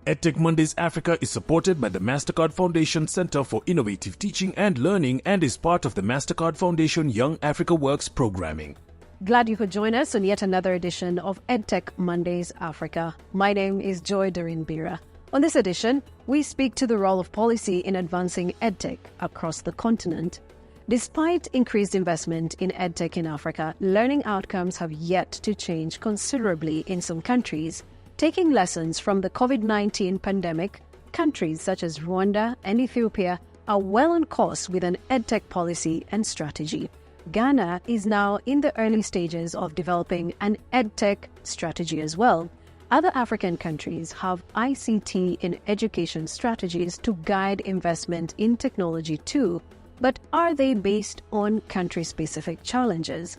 EdTech Mondays Africa is supported by the MasterCard Foundation Center for Innovative Teaching and Learning and is part of the MasterCard Foundation Young Africa Works programming. Glad you could join us on yet another edition of EdTech Mondays Africa. My name is Joy Doreen Bira. On this edition, we speak to the role of policy in advancing EdTech across the continent. Despite increased investment in EdTech in Africa, learning outcomes have yet to change considerably in some countries. Taking lessons from the COVID-19 pandemic, countries such as Rwanda and Ethiopia are well on course with an EdTech policy and strategy. Ghana is now in the early stages of developing an EdTech strategy as well. Other African countries have ICT in education strategies to guide investment in technology too, but are they based on country-specific challenges?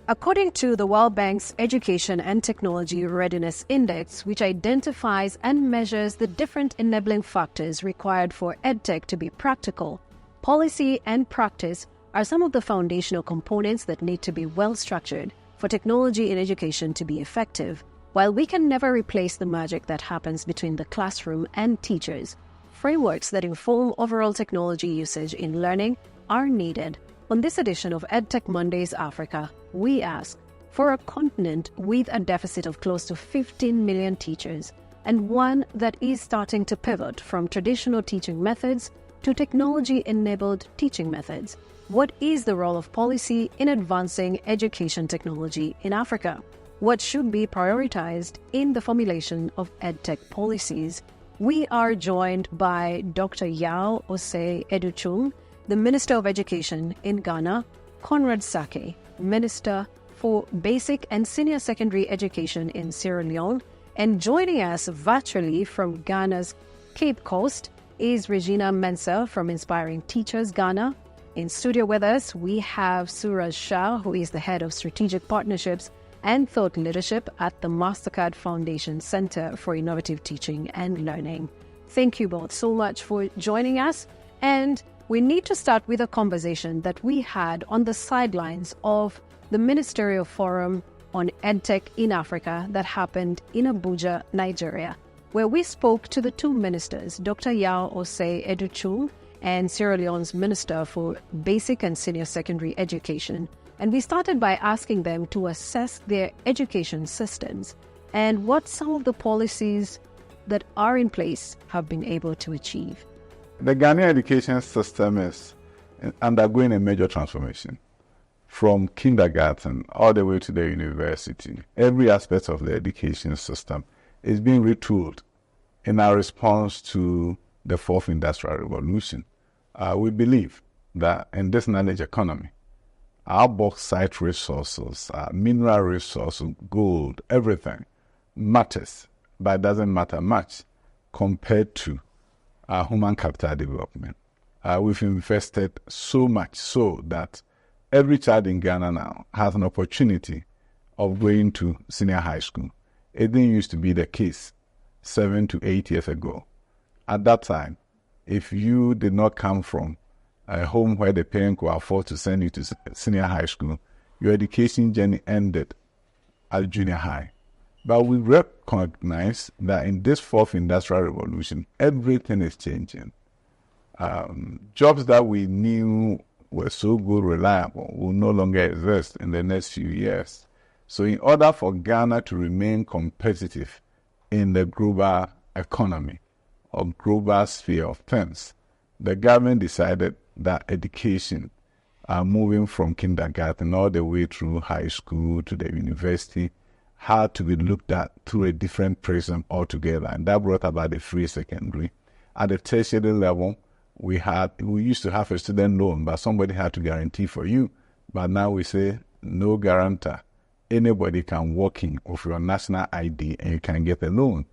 According to the World Bank's Education and Technology Readiness Index, which identifies and measures the different enabling factors required for EdTech to be practical, policy and practice are some of the foundational components that need to be well structured for technology in education to be effective. While we can never replace the magic that happens between the classroom and teachers, frameworks that inform overall technology usage in learning are needed. On this edition of EdTech Mondays Africa, we ask, for a continent with a deficit of close to 15 million teachers and one that is starting to pivot from traditional teaching methods to technology-enabled teaching methods, what is the role of policy in advancing education technology in Africa? What should be prioritized in the formulation of EdTech policies? We are joined by Dr. Yao Osei Educhung, the Minister of Education in Ghana, Conrad Sake, Minister for Basic and Senior Secondary Education in Sierra Leone, and joining us virtually from Ghana's Cape Coast is Regina Mensah from Inspiring Teachers Ghana. In studio with us, we have Suraj Shah, who is the Head of Strategic Partnerships and Thought Leadership at the MasterCard Foundation Center for Innovative Teaching and Learning. Thank you both so much for joining us. And we need to start with a conversation that we had on the sidelines of the Ministerial Forum on EdTech in Africa that happened in Abuja, Nigeria, where we spoke to the two ministers, Dr. Yao Osei Educhung and Sierra Leone's Minister for Basic and Senior Secondary Education. And we started by asking them to assess their education systems and what some of the policies that are in place have been able to achieve. The Ghanaian education system is undergoing a major transformation from kindergarten all the way to the university. Every aspect of the education system is being retooled in our response to the fourth industrial revolution. We believe that in this knowledge economy, our bauxite resources, our mineral resources, gold, everything matters, but it doesn't matter much compared to our human capital development. We've invested so much so that every child in Ghana now has an opportunity of going to senior high school. It didn't used to be the case 7 to 8 years ago. At that time, if you did not come from a home where the parent could afford to send you to senior high school, your education journey ended at junior high. But we recognize that in this fourth industrial revolution, everything is changing. Jobs that we knew were so good, reliable, will no longer exist in the next few years. So in order for Ghana to remain competitive in the global economy or global sphere of things, the government decided that education, moving from kindergarten all the way through high school to the university, had to be looked at through a different prism altogether, and that brought about the free secondary. At the tertiary level, we used to have a student loan, but somebody had to guarantee for you. But now we say no guarantor. Anybody can walk in with your national ID and you can get a loan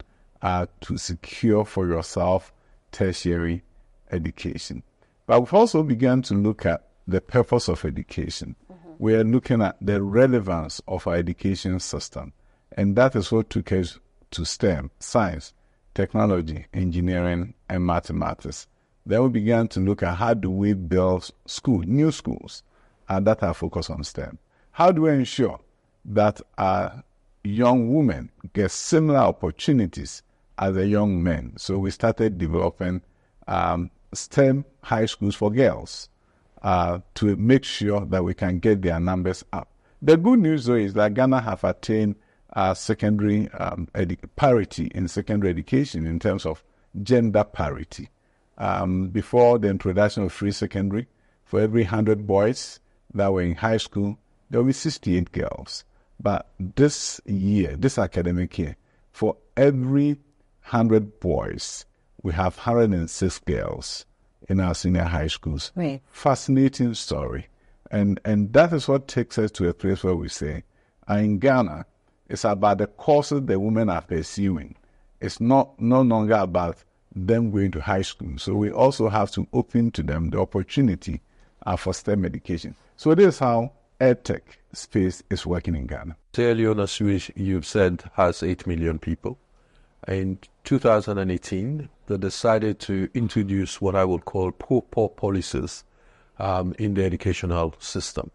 to secure for yourself tertiary education. But we've also begun to look at the purpose of education. We are looking at the relevance of our education system. And that is what took us to STEM, science, technology, engineering, and mathematics. Then we began to look at how do we build new schools that are focused on STEM. How do we ensure that our young women get similar opportunities as a young men. So we started developing STEM high schools for girls to make sure that we can get their numbers up. The good news, though, is that Ghana have attained secondary parity in secondary education in terms of gender parity. Before the introduction of free secondary, for every 100 boys that were in high school, there will be 68 girls. But this year, this academic year, for every 100 boys, we have 106 girls in our senior high schools. Right. Fascinating story. And that is what takes us to a place where we say, in Ghana, it's about the courses the women are pursuing. It's no longer about them going to high school. So we also have to open to them the opportunity for STEM education. So this is how EdTech space is working in Ghana. Sierra Leone, as you've said, has 8 million people. In 2018, they decided to introduce what I would call poor policies in the educational system.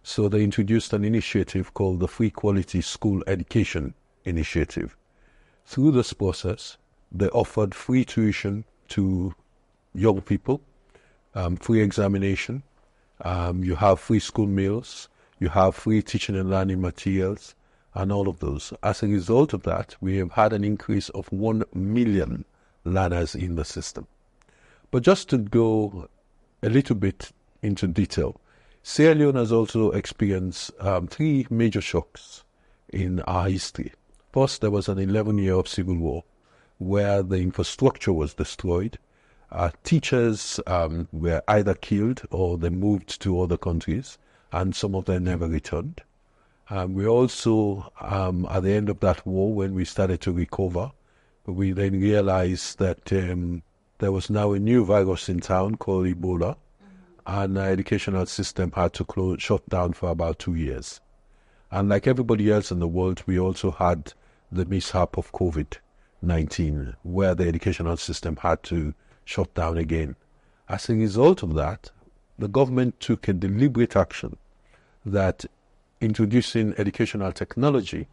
So they introduced an initiative called the Free Quality School Education Initiative. Through this process, they offered free tuition to young people, free examination, you have free school meals, you have free teaching and learning materials, and all of those. As a result of that, we have had an increase of 1 million learners in the system. But just to go a little bit into detail, Sierra Leone has also experienced 3 major shocks in our history. First, there was an 11-year of civil war where the infrastructure was destroyed. Teachers were either killed or they moved to other countries, and some of them never returned. We also, at the end of that war, when we started to recover, we then realized that there was now a new virus in town called Ebola, and our educational system had to shut down for about 2 years. And like everybody else in the world, we also had the mishap of COVID-19, where the educational system had to shut down again. As a result of that, the government took a deliberate action that introducing educational technology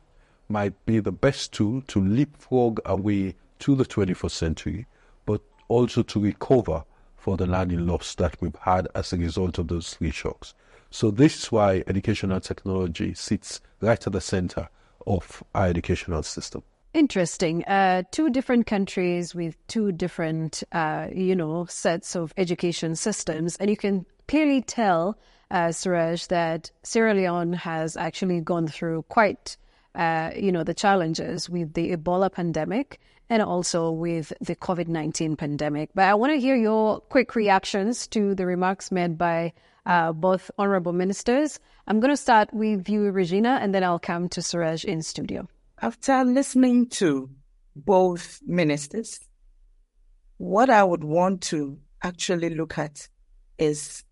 might be the best tool to leapfrog our way to the 21st century, but also to recover for the learning loss that we've had as a result of those 3 shocks. So this is why educational technology sits right at the center of our educational system. Interesting. 2 different countries with 2 different, sets of education systems. And you can clearly tell, Suraj, that Sierra Leone has actually gone through quite, the challenges with the Ebola pandemic and also with the COVID-19 pandemic. But I want to hear your quick reactions to the remarks made by both honorable ministers. I'm going to start with you, Regina, and then I'll come to Suraj in studio. After listening to both ministers, what I would want to actually look at is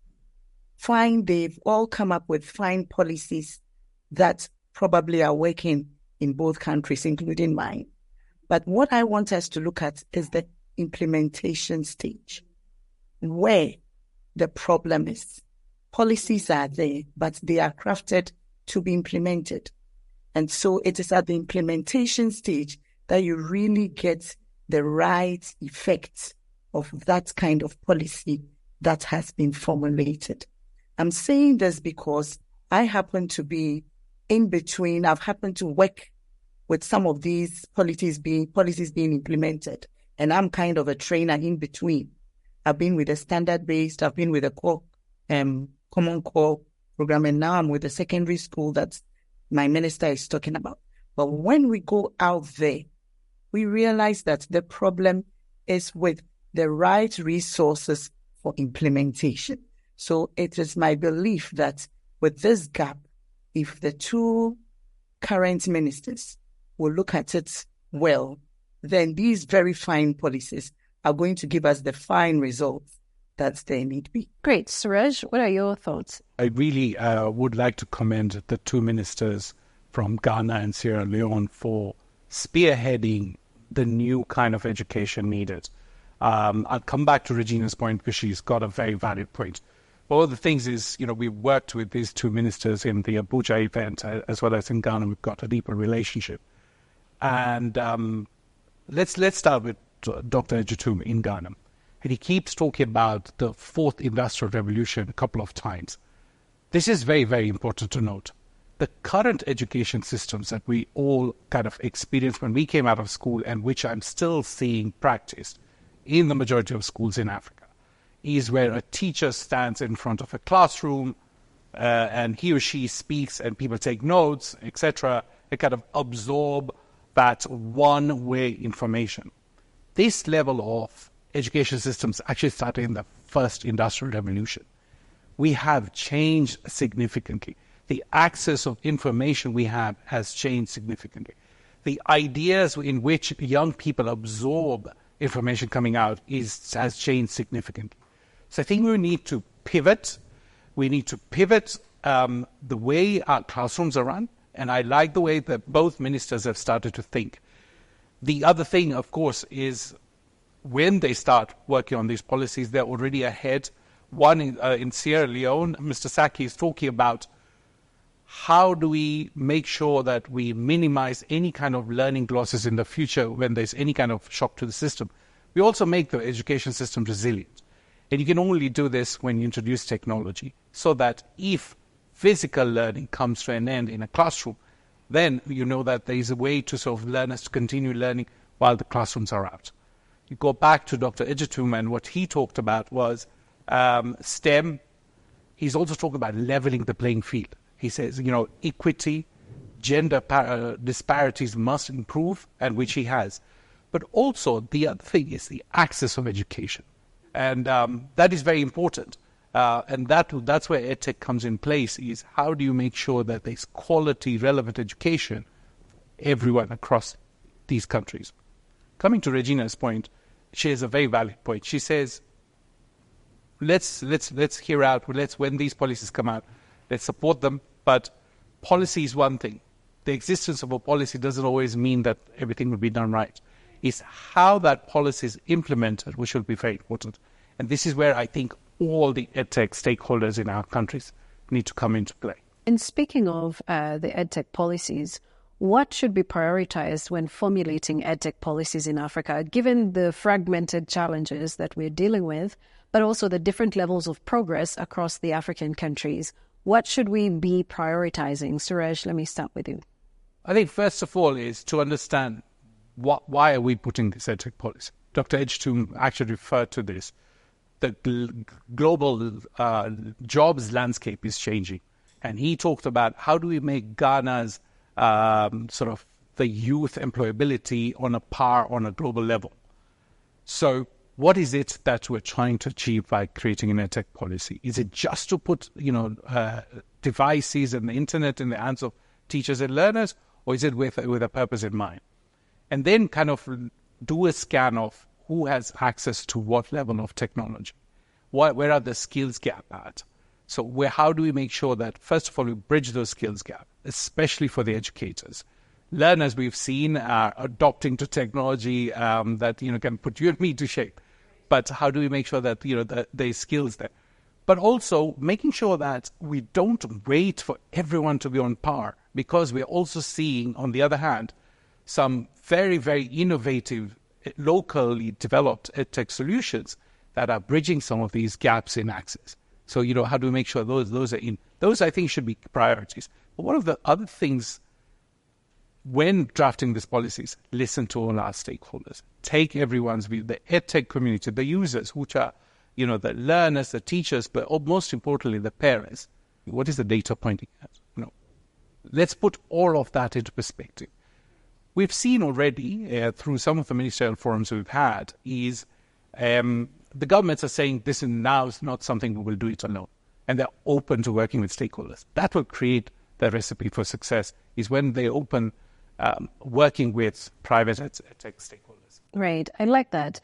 they've all come up with fine policies that probably are working in both countries, including mine. But what I want us to look at is the implementation stage, where the problem is. Policies are there, but they are crafted to be implemented. And so it is at the implementation stage that you really get the right effect of that kind of policy that has been formulated. I'm saying this because I happen to be in between. I've happened to work with some of these policies being implemented, and I'm kind of a trainer in between. I've been with a standard-based, I've been with a common core program, and now I'm with a secondary school that my minister is talking about. But when we go out there, we realize that the problem is with the right resources for implementation. So it is my belief that with this gap, if the 2 current ministers will look at it well, then these very fine policies are going to give us the fine results that they need be. Great. Suraj, what are your thoughts? I really would like to commend the 2 ministers from Ghana and Sierra Leone for spearheading the new kind of education needed. I'll come back to Regina's point because she's got a very valid point. One of the things is, we worked with these 2 ministers in the Abuja event, as well as in Ghana. We've got a deeper relationship. And let's start with Dr. Ejitum in Ghana. And he keeps talking about the fourth industrial revolution a couple of times. This is very, very important to note. The current education systems that we all kind of experienced when we came out of school, and which I'm still seeing practiced in the majority of schools in Africa, is where a teacher stands in front of a classroom and he or she speaks and people take notes, etc., and kind of absorb that one-way information. This level of education systems actually started in the first industrial revolution. We have changed significantly. The access of information we have has changed significantly. The ideas in which young people absorb information coming out has changed significantly. So I think we need to pivot. We need to pivot the way our classrooms are run. And I like the way that both ministers have started to think. The other thing, of course, is when they start working on these policies, they're already ahead. One in Sierra Leone, Mr. Saki is talking about how do we make sure that we minimize any kind of learning losses in the future when there's any kind of shock to the system. We also make the education system resilient. And you can only do this when you introduce technology, so that if physical learning comes to an end in a classroom, then you know that there is a way to sort of learners to continue learning while the classrooms are out. You go back to Dr. Ejitum, and what he talked about was STEM. He's also talking about leveling the playing field. He says, equity, gender disparities must improve, and which he has. But also the other thing is the access of education. And that is very important. And that's where EdTech comes in place, is how do you make sure that there's quality, relevant education everyone across these countries. Coming to Regina's point, she has a very valid point. She says, let's hear out, when these policies come out, let's support them, but policy is one thing. The existence of a policy doesn't always mean that everything will be done right. It's how that policy is implemented which will be very important. And this is where I think all the EdTech stakeholders in our countries need to come into play. And speaking of the EdTech policies, what should be prioritized when formulating EdTech policies in Africa, given the fragmented challenges that we're dealing with, but also the different levels of progress across the African countries? What should we be prioritizing? Suresh, let me start with you. I think first of all is to understand why are we putting this EdTech policy. Dr. Ejitum actually referred to this. The global jobs landscape is changing. And he talked about how do we make Ghana's sort of the youth employability on a par on a global level. So what is it that we're trying to achieve by creating an EdTech policy? Is it just to put devices and the internet in the hands of teachers and learners, or is it with a purpose in mind? And then kind of do a scan of who has access to what level of technology. Where are the skills gap at? So how do we make sure that, first of all, we bridge those skills gap, especially for the educators? Learners we've seen are adopting to technology that can put you and me to shape. But how do we make sure that there's skills there? But also making sure that we don't wait for everyone to be on par, because we're also seeing, on the other hand, some very, very innovative, locally developed EdTech solutions that are bridging some of these gaps in access. So, how do we make sure those are in? Those, I think, should be priorities. But one of the other things when drafting these policies, listen to all our stakeholders. Take everyone's view, the EdTech community, the users, which are, the learners, the teachers, but most importantly, the parents. What is the data pointing at? Let's put all of that into perspective. We've seen already through some of the ministerial forums we've had is the governments are saying this is now not something we will do it alone. And they're open to working with stakeholders. That will create the recipe for success, is when they open working with private EdTech stakeholders. Right. I like that.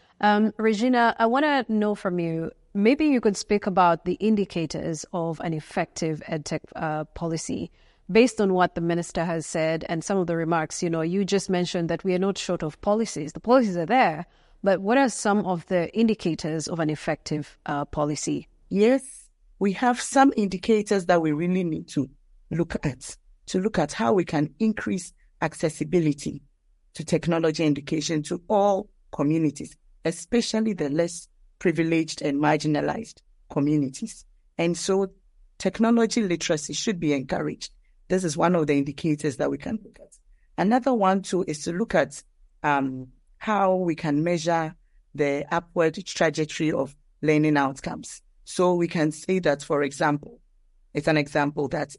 Regina, I want to know from you, maybe you could speak about the indicators of an effective EdTech policy. Based on what the minister has said and some of the remarks, you just mentioned that we are not short of policies. The policies are there, but what are some of the indicators of an effective policy? Yes, we have some indicators that we really need to look at how we can increase accessibility to technology education to all communities, especially the less privileged and marginalized communities. And so technology literacy should be encouraged. This is one of the indicators that we can look at. Another one, too, is to look at how we can measure the upward trajectory of learning outcomes. So we can say that, for example, it's an example that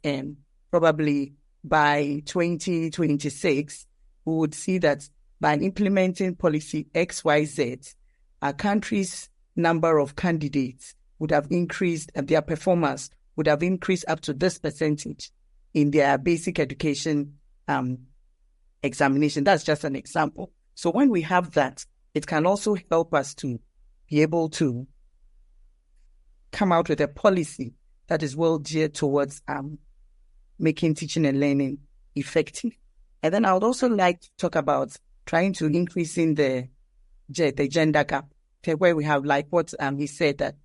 probably by 2026, we would see that by implementing policy XYZ, our country's number of candidates would have increased, and their performance would have increased up to this percentage in their basic education examination. That's just an example. So when we have that, it can also help us to be able to come out with a policy that is well geared towards making teaching and learning effective. And then I would also like to talk about trying to increasing the gender gap, where we have, like what he said, that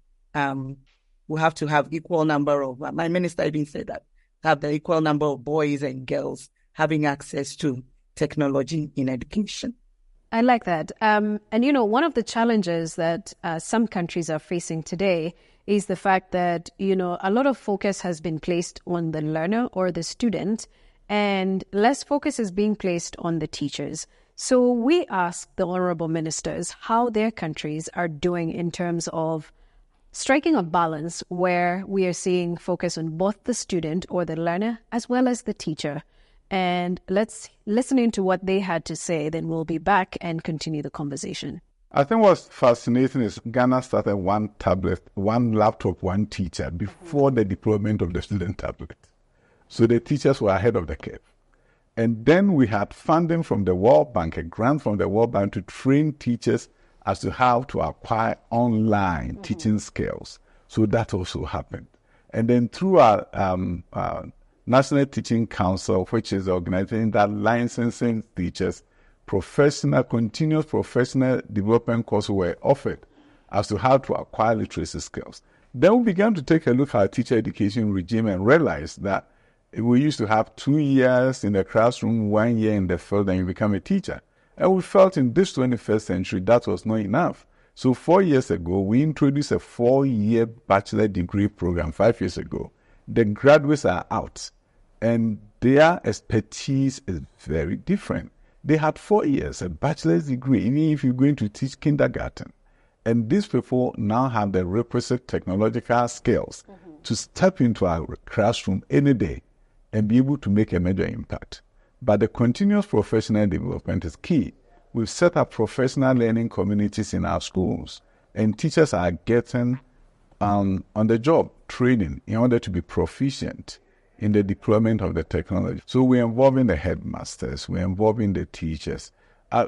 we have to have equal number of, my minister even said that, have the equal number of boys and girls having access to technology in education. I like that. And, one of the challenges that some countries are facing today is the fact that, a lot of focus has been placed on the learner or the student, and less focus is being placed on the teachers. So we asked the honorable ministers how their countries are doing in terms of striking a balance where we are seeing focus on both the student or the learner as well as the teacher. And let's listen into what they had to say. Then we'll be back and continue the conversation. I think what's fascinating is Ghana started one tablet, one laptop, one teacher before the deployment of the student tablet. So the teachers were ahead of the curve. And then we had funding from the World Bank, a grant from the World Bank to train teachers as to how to acquire online teaching skills. So that also happened. And then through our National Teaching Council, which is the organization that licensing teachers, continuous professional development courses were offered as to how to acquire literacy skills. Then we began to take a look at our teacher education regime and realized that we used to have 2 years in the classroom, 1 year in the field, and you become a teacher. And we felt in this 21st century that was not enough. So 4 years ago, we introduced a 4-year bachelor degree program 5 years ago. The graduates are out, and their expertise is very different. They had 4 years, a bachelor's degree, even if you're going to teach kindergarten. And these people now have the requisite technological skills to step into our classroom any day and be able to make a major impact. But the continuous professional development is key. We've set up professional learning communities in our schools, and teachers are getting on-the-job training in order to be proficient in the deployment of the technology. So we're involving the headmasters, we're involving the teachers,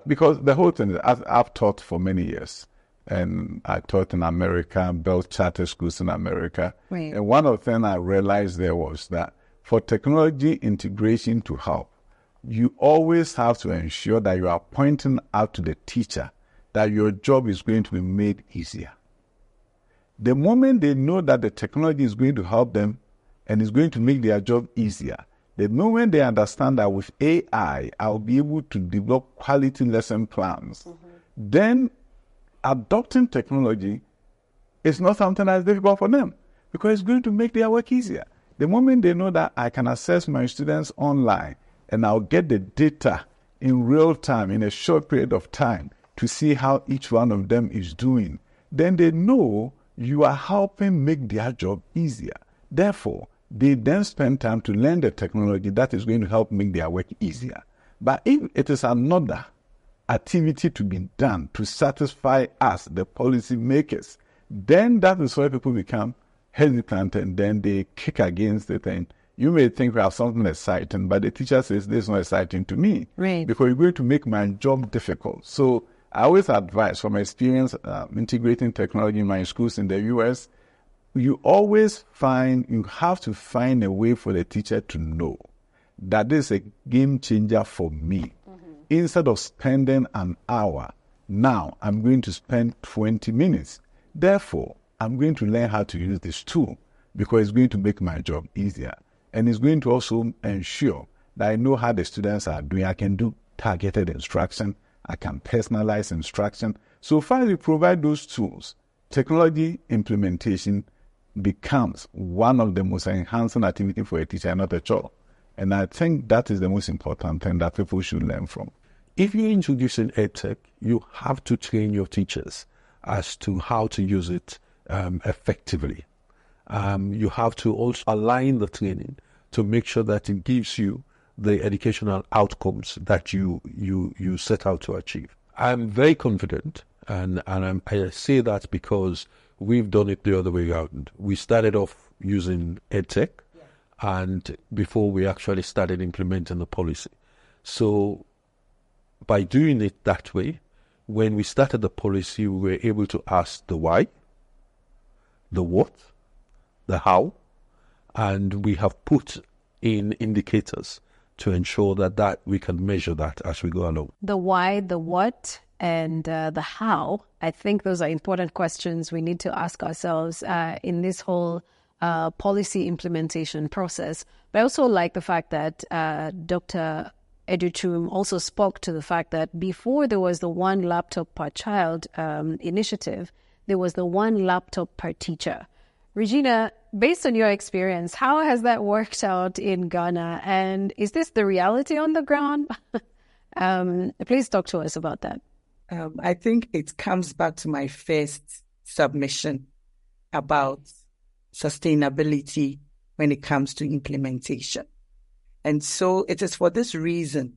because the whole thing is, I've taught for many years, and I taught in America, built charter schools in America. Right. And one of the things I realized there was that for technology integration to help, you always have to ensure that you are pointing out to the teacher that your job is going to be made easier. The moment they know that the technology is going to help them and is going to make their job easier, the moment they understand that with AI, I'll be able to develop quality lesson plans, then adopting technology is not something that's difficult for them because it's going to make their work easier. The moment they know that I can access my students online and I'll get the data in real time, in a short period of time, to see how each one of them is doing, then they know you are helping make their job easier. Therefore, they then spend time to learn the technology that is going to help make their work easier. But if it is another activity to be done to satisfy us, the policy makers, then that is where people become hesitant and then they kick against it. And you may think we have something exciting, but the teacher says this is not exciting to me, right, because you're going to make my job difficult. So I always advise, from experience integrating technology in my schools in the US, you have to find a way for the teacher to know that this is a game changer for me. Instead of spending an hour, now I'm going to spend 20 minutes. Therefore, I'm going to learn how to use this tool because it's going to make my job easier. And it's going to also ensure that I know how the students are doing. I can do targeted instruction. I can personalize instruction. So far as we provide those tools, technology implementation becomes one of the most enhancing activities for a teacher, not a chore. And I think that is the most important thing that people should learn from. If you're introducing EdTech, you have to train your teachers as to how to use it effectively. You have to also align the training to make sure that it gives you the educational outcomes that you set out to achieve. I'm very confident, and I say that because we've done it the other way around. We started off using EdTech, and before we actually started implementing the policy. So by doing it that way, when we started the policy, we were able to ask the why, the what, the how, and we have put in indicators to ensure that we can measure that as we go along. The why, the what, and the how, I think those are important questions we need to ask ourselves in this whole policy implementation process. But I also like the fact that Dr. Educhum also spoke to the fact that before there was the one laptop per child initiative, there was the one laptop per teacher. Regina, based on your experience, how has that worked out in Ghana? And is this the reality on the ground? Please talk to us about that. I think it comes back to my first submission about sustainability when it comes to implementation. And so it is for this reason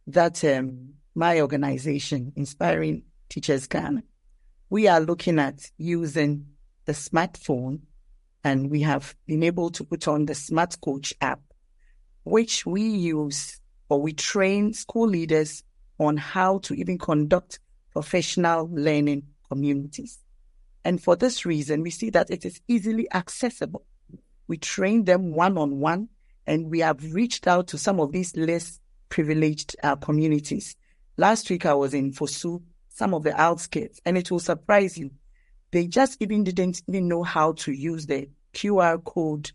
that my organization, Inspiring Teachers Ghana, we are looking at using the smartphone, and we have been able to put on the Smart Coach app, which we use, or we train school leaders on how to even conduct professional learning communities. And for this reason, we see that it is easily accessible. We train them one-on-one, and we have reached out to some of these less privileged communities. Last week, I was in Fosu, some of the outskirts, and it will surprise you. They just didn't even know how to use the QR code,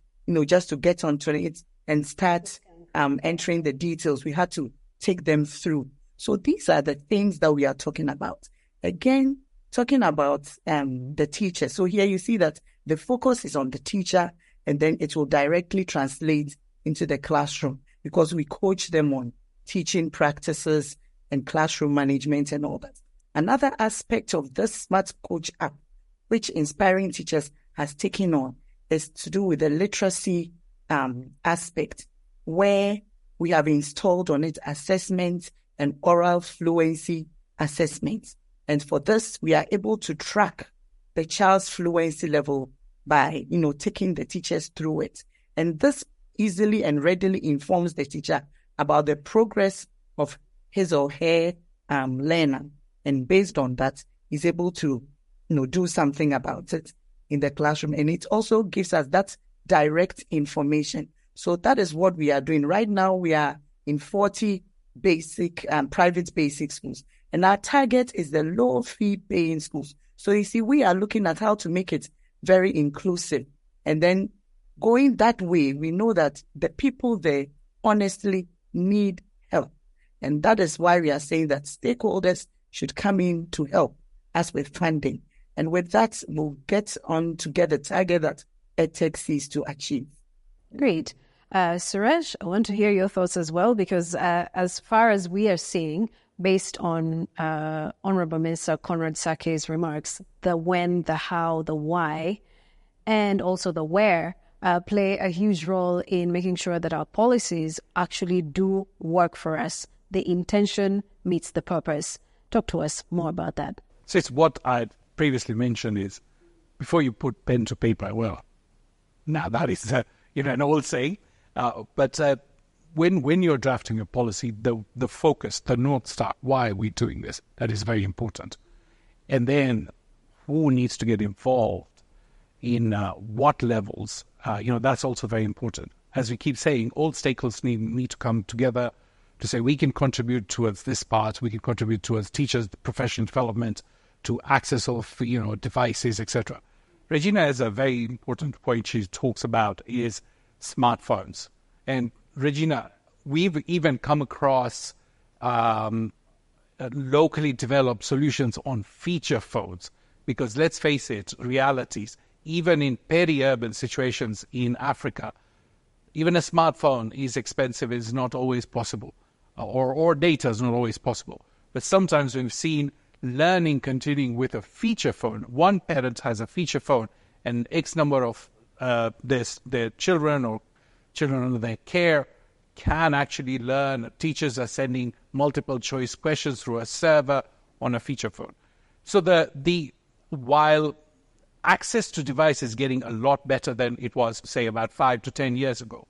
just to get onto it and start entering the details. We had to take them through. So these are the things that we are talking about. Again, talking about the teacher. So here you see that the focus is on the teacher, and then it will directly translate into the classroom because we coach them on teaching practices and classroom management and all that. Another aspect of this Smart Coach app, which Inspiring Teachers has taken on, is to do with the literacy aspect, where we have installed on it assessment and oral fluency assessments. And for this, we are able to track the child's fluency level by, taking the teachers through it. And this easily and readily informs the teacher about the progress of his or her learner. And based on that, he's able to, do something about it in the classroom. And it also gives us that direct information. So that is what we are doing. Right now, we are in 40 basic private basic schools. And our target is the low-fee paying schools. So you see, we are looking at how to make it very inclusive. And then going that way, we know that the people there honestly need help. And that is why we are saying that stakeholders should come in to help us with funding. And with that, we'll get on to get the target that EdTech seeks to achieve. Great. Suresh, I want to hear your thoughts as well, because as far as we are seeing, based on Honorable Minister Conrad Sake's remarks, the when, the how, the why, and also the where play a huge role in making sure that our policies actually do work for us. The intention meets the purpose. Talk to us more about that. So it's what I previously mentioned is, before you put pen to paper, well, now that is an old saying, but when you're drafting a policy, the focus, the North Star, why are we doing this? That is very important. And then who needs to get involved in what levels? That's also very important. As we keep saying, all stakeholders need to come together to say we can contribute towards this part, we can contribute towards teachers' professional development, to access of devices, etc. Regina has a very important point she talks about is smartphones. And Regina, we've even come across locally developed solutions on feature phones. Because let's face it, realities, even in peri-urban situations in Africa, even a smartphone is expensive, is not always possible, or data is not always possible. But sometimes we've seen learning continuing with a feature phone. One parent has a feature phone, and X number of their children or children under their care can actually learn. Teachers are sending multiple choice questions through a server on a feature phone. So while access to device is getting a lot better than it was, say, about 5 to 10 years ago,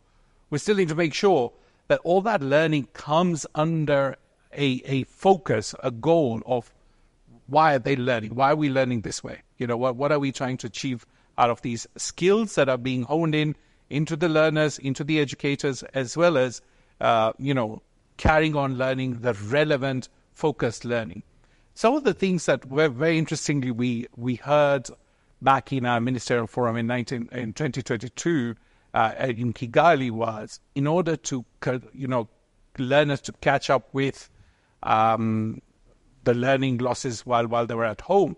we still need to make sure that all that learning comes under a focus, a goal of why are they learning? Why are we learning this way? What are we trying to achieve out of these skills that are being honed into the learners, into the educators, as well as, carrying on learning, the relevant, focused learning. Some of the things that were very interestingly we heard back in our ministerial forum in 2022 in Kigali was, in order to learners to catch up with the learning losses while they were at home,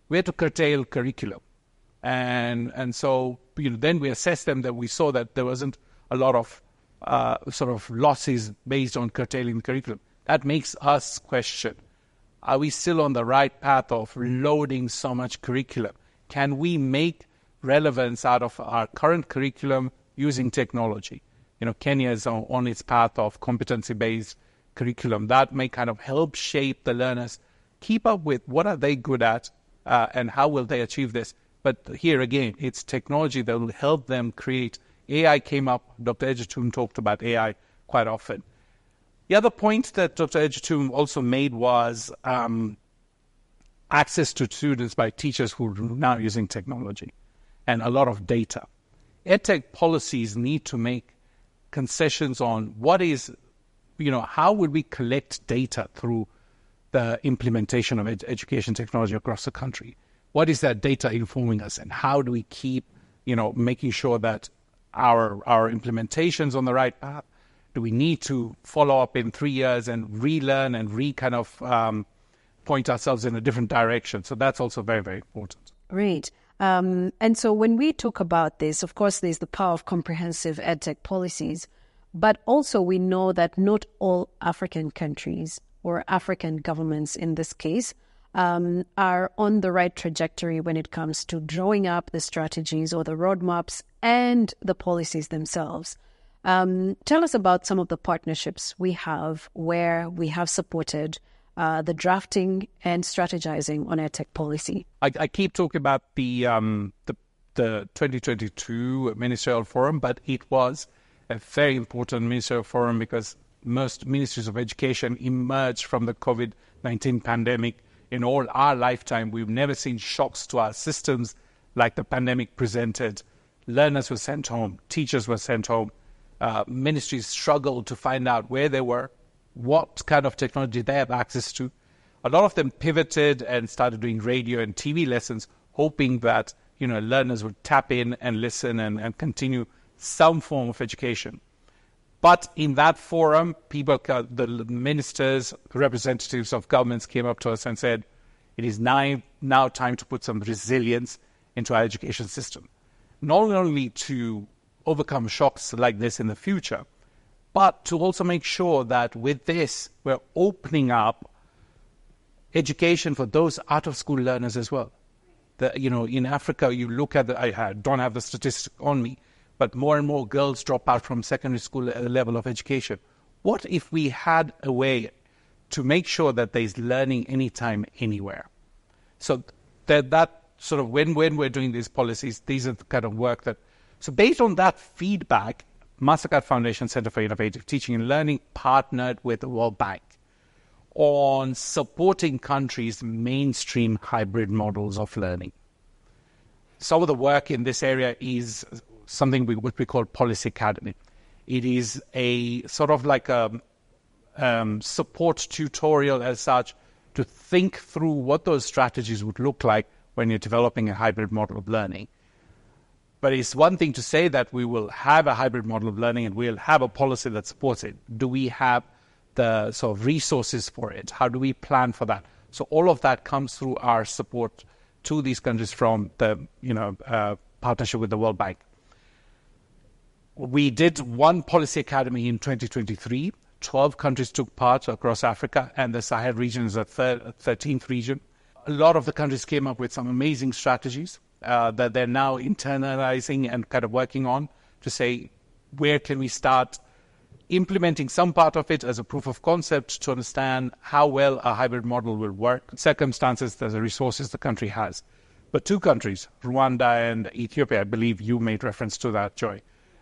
we had to curtail curriculum. And so then we assessed them, that we saw that there wasn't a lot of sort of losses based on curtailing the curriculum. That makes us question, are we still on the right path of loading so much curriculum? Can we make relevance out of our current curriculum using technology? Kenya is on its path of competency-based curriculum. That may kind of help shape the learners, keep up with what are they good at and how will they achieve this. But here again, it's technology that will help them create. AI came up. Dr. Ejetum talked about AI quite often. The other point that Dr. Ejetum also made was access to students by teachers who are now using technology and a lot of data. EdTech policies need to make concessions on what is, how would we collect data through the implementation of education technology across the country? What is that data informing us, and how do we keep, making sure that our implementation's on the right path? Do we need to follow up in 3 years and relearn and point ourselves in a different direction? So that's also very, very important. Great. And so when we talk about this, of course, there's the power of comprehensive EdTech policies, but also we know that not all African countries or African governments in this case are on the right trajectory when it comes to drawing up the strategies or the roadmaps and the policies themselves. Tell us about some of the partnerships we have where we have supported the drafting and strategizing on EdTech policy. I keep talking about the 2022 Ministerial Forum, but it was a very important Ministerial Forum because most ministries of education emerged from the COVID-19 pandemic. In all our lifetime, we've never seen shocks to our systems like the pandemic presented. Learners were sent home, teachers were sent home. Ministries struggled to find out where they were, what kind of technology they have access to. A lot of them pivoted and started doing radio and TV lessons, hoping that learners would tap in and listen and continue some form of education. But in that forum, the ministers, representatives of governments came up to us and said, it is now time to put some resilience into our education system. Not only to overcome shocks like this in the future, but to also make sure that with this, we're opening up education for those out-of-school learners as well. In Africa, you look at I don't have the statistic on me, but more and more girls drop out from secondary school level of education. What if we had a way to make sure that there's learning anytime, anywhere? So that sort of when we're doing these policies, these are the kind of work that... So based on that feedback, Mastercard Foundation Center for Innovative Teaching and Learning partnered with the World Bank on supporting countries' mainstream hybrid models of learning. Some of the work in this area is something what we call Policy Academy. It is a sort of like a support tutorial as such to think through what those strategies would look like when you're developing a hybrid model of learning. But it's one thing to say that we will have a hybrid model of learning and we'll have a policy that supports it. Do we have the sort of resources for it? How do we plan for that? So all of that comes through our support to these countries from the partnership with the World Bank. We did one policy academy in 2023. 12 countries took part across Africa, and the Sahel region is the 13th region. A lot of the countries came up with some amazing strategies that they're now internalizing and kind of working on to say, where can we start implementing some part of it as a proof of concept to understand how well a hybrid model will work, circumstances, the resources the country has. But two countries, Rwanda and Ethiopia, I believe you made reference to that, Joy,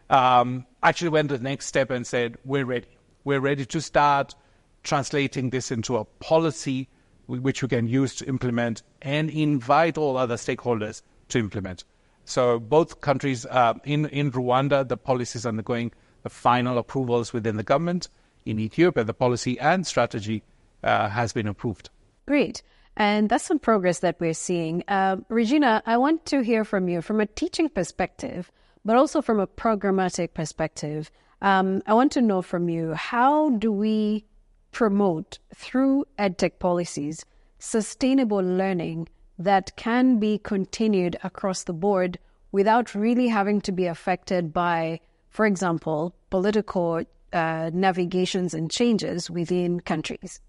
actually went the next step and said, we're ready. We're ready to start translating this into a policy which we can use to implement and invite all other stakeholders to implement. So both countries, in Rwanda, the policy is undergoing the final approvals within the government. In Ethiopia, the policy and strategy has been approved. Great. And that's some progress that we're seeing. Regina, I want to hear from you from a teaching perspective, but also from a programmatic perspective. I want to know from you, how do we promote through EdTech policies sustainable learning that can be continued across the board without really having to be affected by, for example, political navigations and changes within countries?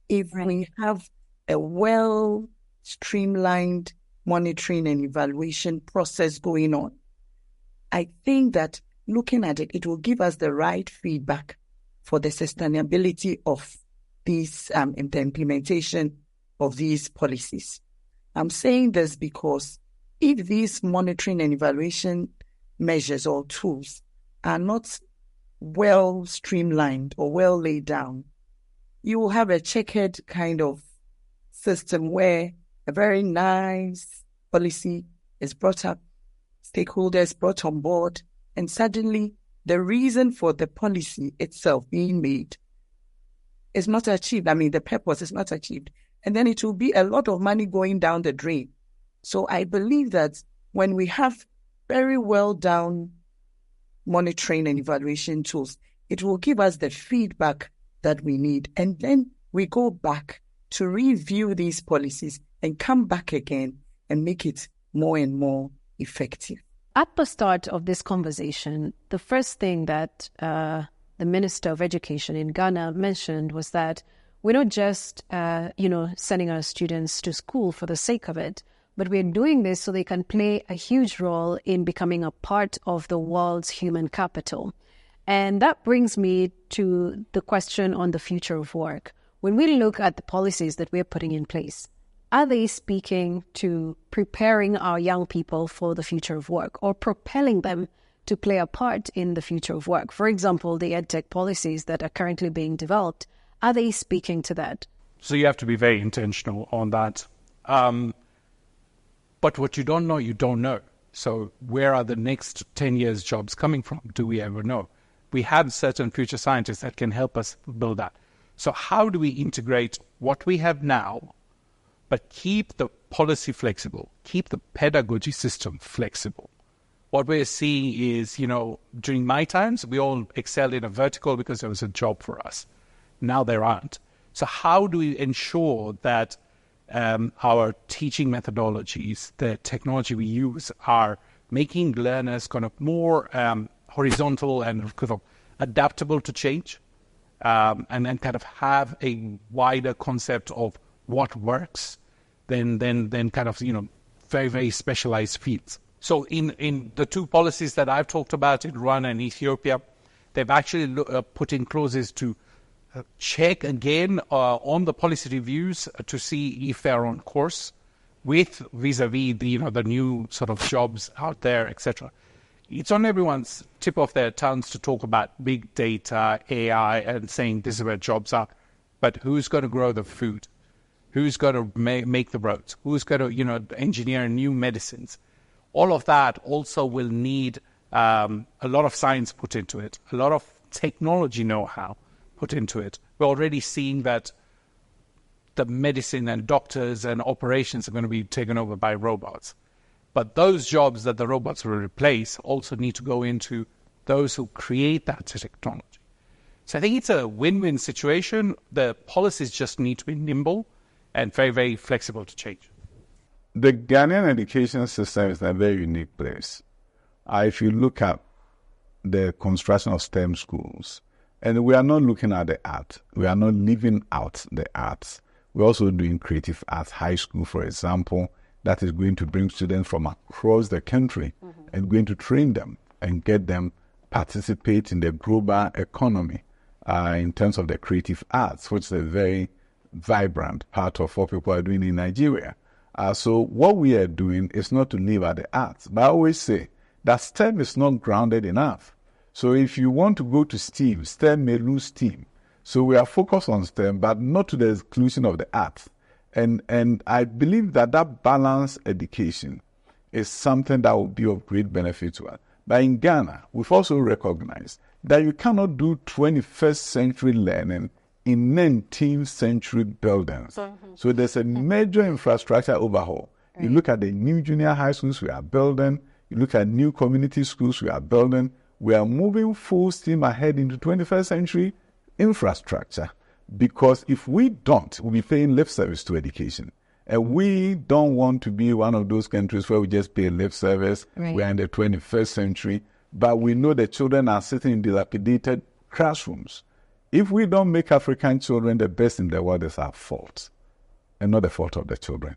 If we have a well-streamlined monitoring and evaluation process going on, I think that looking at it, it will give us the right feedback for the sustainability of these, the implementation of these policies. I'm saying this because if these monitoring and evaluation measures or tools are not well streamlined or well laid down, you will have a checkered kind of system where a very nice policy is brought up, stakeholders brought on board, and suddenly the reason for the policy itself being made is not achieved. I mean, the purpose is not achieved. And then it will be a lot of money going down the drain. So I believe that when we have very well done monitoring and evaluation tools, it will give us the feedback that we need. And then we go back to review these policies and come back again and make it more and more effective. At the start of this conversation, the first thing that the Minister of Education in Ghana mentioned was that we're not just, sending our students to school for the sake of it, but we're doing this so they can play a huge role in becoming a part of the world's human capital. And that brings me to the question on the future of work. When we look at the policies that we're putting in place, are they speaking to preparing our young people for the future of work or propelling them to play a part in the future of work? For example, the EdTech policies that are currently being developed, are they speaking to that? So you have to be very intentional on that. But what you don't know, you don't know. So where are the next 10 years jobs coming from? Do we ever know? We have certain future scientists that can help us build that. So how do we integrate what we have now, but keep the policy flexible, keep the pedagogy system flexible? What we're seeing is, during my times, we all excelled in a vertical because there was a job for us. Now there aren't. So how do we ensure that our teaching methodologies, the technology we use, are making learners kind of more horizontal and kind of adaptable to change, and then kind of have a wider concept of what works than kind of, very, very specialized fields. So in the two policies that I've talked about in Rwanda and Ethiopia, they've actually put in clauses to check again on the policy reviews to see if they're on course with vis-a-vis the new sort of jobs out there, etc. It's on everyone's tip of their tongues to talk about big data, AI, and saying this is where jobs are. But who's going to grow the food? Who's going to make the roads? Who's going to engineer new medicines? All of that also will need a lot of science put into it, a lot of technology know-how put into it. We're already seeing that the medicine and doctors and operations are going to be taken over by robots. But those jobs that the robots will replace also need to go into those who create that technology. So I think it's a win-win situation. The policies just need to be nimble and very, very flexible to change. The Ghanaian education system is in a very unique place. If you look at the construction of STEM schools, and we are not looking at the art, we are not leaving out the arts. We're also doing creative arts high school, for example, that is going to bring students from across the country and going to train them and get them participate in the global economy in terms of the creative arts, which is a very vibrant part of what people are doing in Nigeria. So what we are doing is not to leave at the arts, but I always say that STEM is not grounded enough. So if you want to go to STEM, STEM may lose steam. So we are focused on STEM, but not to the exclusion of the arts. And I believe that balanced education is something that will be of great benefit to us. But in Ghana, we've also recognized that you cannot do 21st century learning in 19th century buildings. So there's a major infrastructure overhaul. Right. You look at the new junior high schools we are building, you look at new community schools we are building, we are moving full steam ahead into 21st century infrastructure, because if we don't, we'll be paying lip service to education. And we don't want to be one of those countries where we just pay lip service. Right. We are in the 21st century, but we know the children are sitting in dilapidated classrooms. If we don't make African children the best in the world, it's our fault, and not the fault of the children.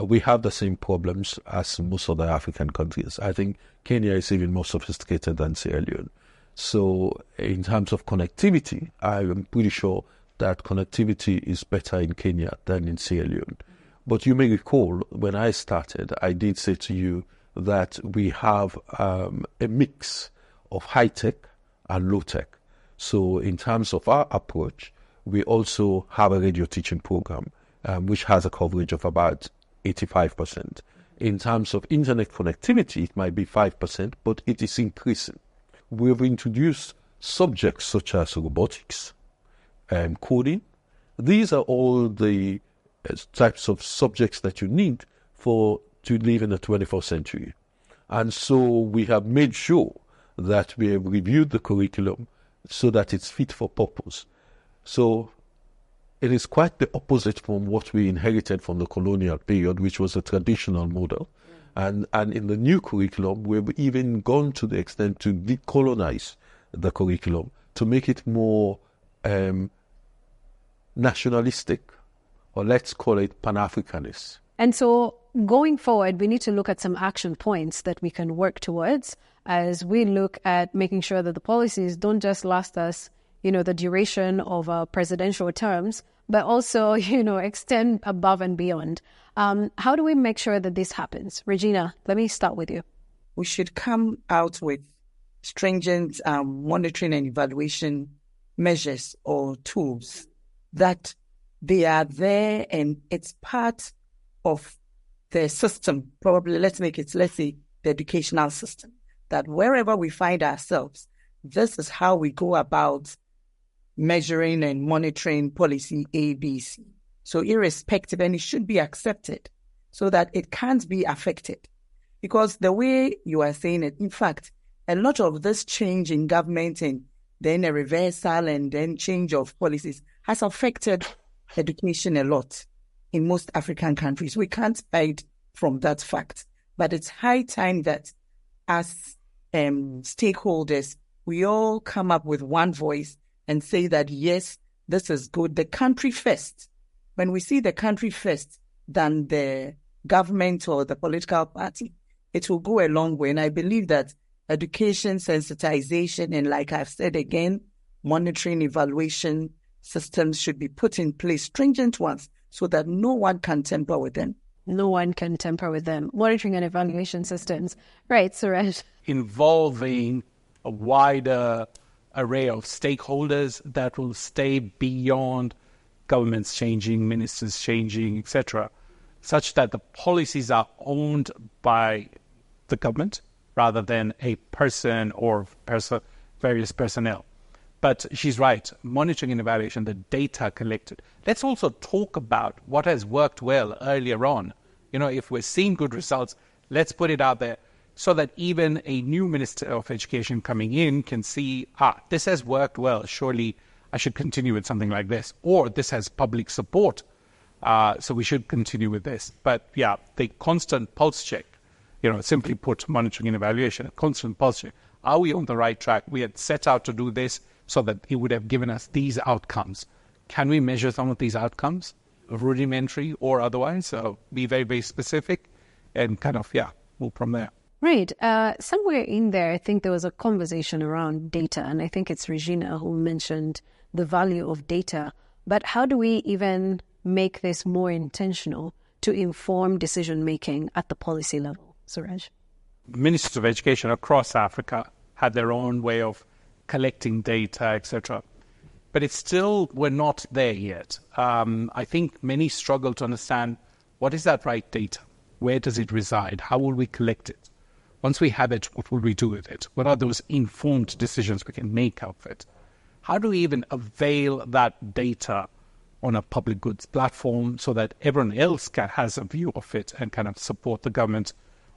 We have the same problems as most of the African countries. I think Kenya is even more sophisticated than Sierra Leone. So in terms of connectivity, I am pretty sure that connectivity is better in Kenya than in Sierra Leone. But you may recall, when I started, I did say to you that we have a mix of high-tech and low-tech. So in terms of our approach, we also have a radio teaching program, which has a coverage of about 85%. In terms of internet connectivity, it might be 5%, but it is increasing. We've introduced subjects such as robotics, coding. These are all the types of subjects that you need to live in the 21st century. And so we have made sure that we have reviewed the curriculum so that it's fit for purpose. So it is quite the opposite from what we inherited from the colonial period, which was a traditional model. And in the new curriculum, we've even gone to the extent to decolonize the curriculum to make it more nationalistic, or let's call it Pan-Africanist. And so going forward, we need to look at some action points that we can work towards as we look at making sure that the policies don't just last us, the duration of our presidential terms, but also, extend above and beyond. How do we make sure that this happens? Regina, let me start with you. We should come out with stringent monitoring and evaluation measures or tools that they are there and it's part of the system. Probably, let's say, the educational system, that wherever we find ourselves, this is how we go about measuring and monitoring policy ABC. So irrespective, and it should be accepted so that it can't be affected. Because the way you are saying it, in fact, a lot of this change in government and then a reversal and then change of policies has affected education a lot in most African countries. We can't hide from that fact. But it's high time that as stakeholders, we all come up with one voice and say that, yes, this is good. The country first. When we see the country first than the government or the political party, it will go a long way. And I believe that education, sensitization, and like I've said again, monitoring, evaluation systems should be put in place, stringent ones, so that no one can tamper with them. No one can tamper with them. Monitoring and evaluation systems. Right, Suresh. Involving a wider array of stakeholders that will stay beyond governments changing, ministers changing, etc., such that the policies are owned by the government rather than a person or various personnel. But she's right, monitoring and evaluation, the data collected. Let's also talk about what has worked well earlier on. If we're seeing good results, let's put it out there. so that even a new Minister of Education coming in can see, this has worked well, surely I should continue with something like this, or this has public support, so we should continue with this. But yeah, the constant pulse check, simply put, monitoring and evaluation, a constant pulse check. Are we on the right track? We had set out to do this so that it would have given us these outcomes. Can we measure some of these outcomes, rudimentary or otherwise? So be very, very specific and kind of, move from there. Right. Somewhere in there, I think there was a conversation around data, and I think it's Regina who mentioned the value of data. But how do we even make this more intentional to inform decision-making at the policy level? Suraj? Ministers of education across Africa had their own way of collecting data, etc. But it's still, we're not there yet. I think many struggle to understand, what is that right data? Where does it reside? How will we collect it? Once we have it, what will we do with it? What are those informed decisions we can make out of it? How do we even avail that data on a public goods platform so that everyone else has a view of it and kind of support the government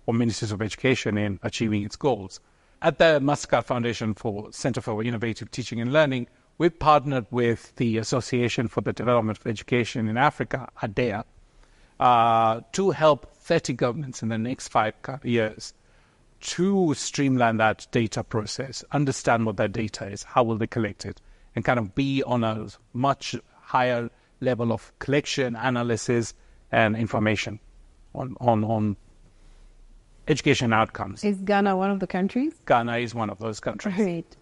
or ministers of education in achieving its goals? At the Mastercard Foundation for Center for Innovative Teaching and Learning, we've partnered with the Association for the Development of Education in Africa, ADEA, to help 30 governments in the next 5 years to streamline that data process, understand what that data is, how will they collect it, and kind of be on a much higher level of collection, analysis, and information on education outcomes. Is Ghana one of the countries? Ghana is one of those countries. Right.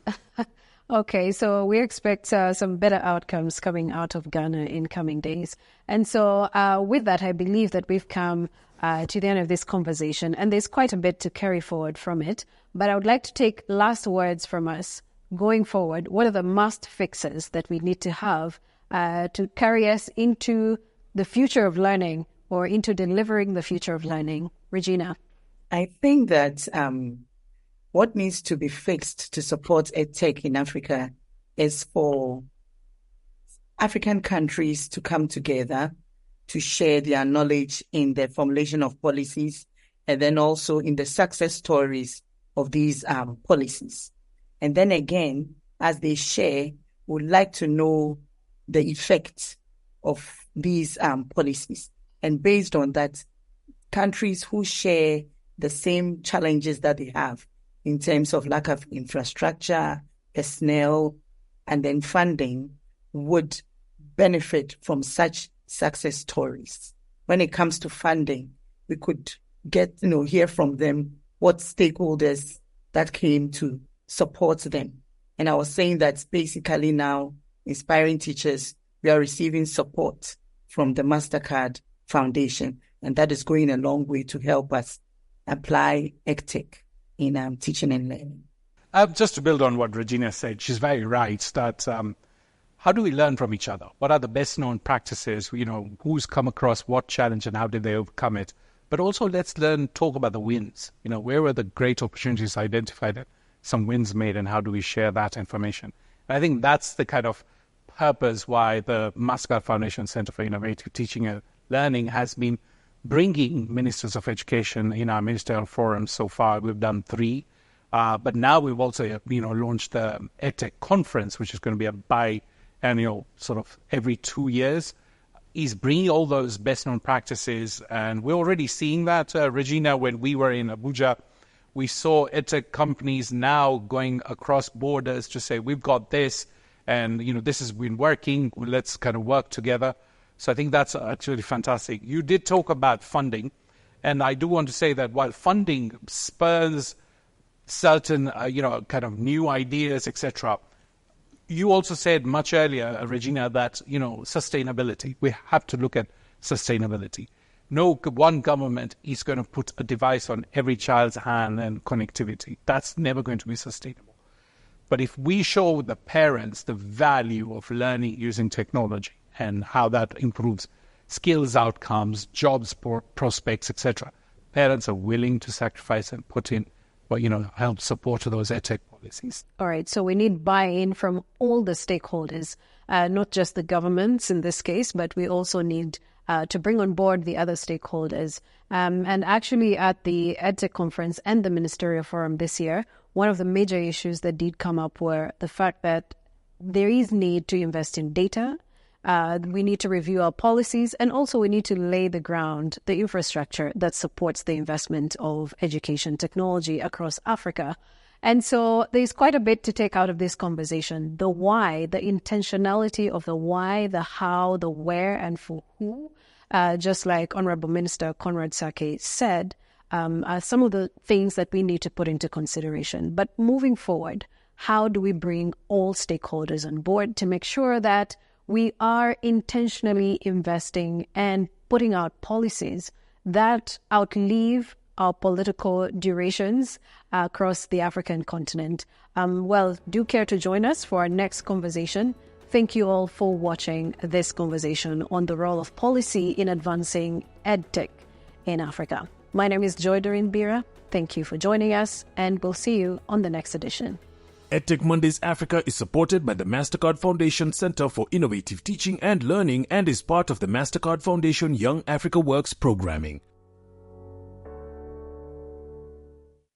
Okay, so we expect some better outcomes coming out of Ghana in coming days. And so with that, I believe that we've come to the end of this conversation, and there's quite a bit to carry forward from it. But I would like to take last words from us going forward. What are the must fixes that we need to have to carry us into the future of learning or into delivering the future of learning? Regina? I think that what needs to be fixed to support EdTech in Africa is for African countries to come together to share their knowledge in the formulation of policies, and then also in the success stories of these policies. And then again, as they share, would like to know the effects of these policies. And based on that, countries who share the same challenges that they have in terms of lack of infrastructure, personnel, and then funding would benefit from such success stories. When it comes to funding, we could hear from them what stakeholders that came to support them. And I was saying that basically now, Inspiring Teachers, we are receiving support from the Mastercard Foundation, and that is going a long way to help us apply EdTech in teaching and learning. Just to build on what Regina said, she's very right that how do we learn from each other? What are the best known practices? Who's come across what challenge and how did they overcome it? But also let's talk about the wins. Where were the great opportunities identified, some wins made, and how do we share that information? And I think that's the kind of purpose why the Mastercard Foundation Center for Innovative Teaching and Learning has been bringing ministers of education in our ministerial forums so far. We've done 3. But now we've also launched the EdTech conference, which is going to be a biannual, sort of every 2 years. Is bringing all those best known practices, and we're already seeing that. Regina, when we were in Abuja, we saw EdTech companies now going across borders to say, we've got this, and this has been working, let's kind of work together. So I think that's actually fantastic. You did talk about funding, and I do want to say that while funding spurs certain, kind of new ideas, etc., you also said much earlier, Regina, that, sustainability. We have to look at sustainability. No one government is going to put a device on every child's hand and connectivity. That's never going to be sustainable. But if we show the parents the value of learning using technology and how that improves skills outcomes, jobs prospects, etc., parents are willing to sacrifice and put in, help support those EdTech policies. All right, so we need buy-in from all the stakeholders, not just the governments in this case, but we also need to bring on board the other stakeholders. And actually at the EdTech conference and the ministerial forum this year, one of the major issues that did come up were the fact that there is need to invest in data. We need to review our policies, and also we need to lay the ground, the infrastructure that supports the investment of education technology across Africa. And so there's quite a bit to take out of this conversation. The why, the intentionality of the why, the how, the where, and for who, just like Honorable Minister Conrad Sake said, are some of the things that we need to put into consideration. But moving forward, how do we bring all stakeholders on board to make sure that we are intentionally investing and putting out policies that outlive our political durations across the African continent? Well, do care to join us for our next conversation. Thank you all for watching this conversation on the role of policy in advancing EdTech in Africa. My name is Joy Doreen Bira. Thank you for joining us, and we'll see you on the next edition. EdTech Mondays Africa is supported by the MasterCard Foundation Center for Innovative Teaching and Learning and is part of the MasterCard Foundation Young Africa Works programming.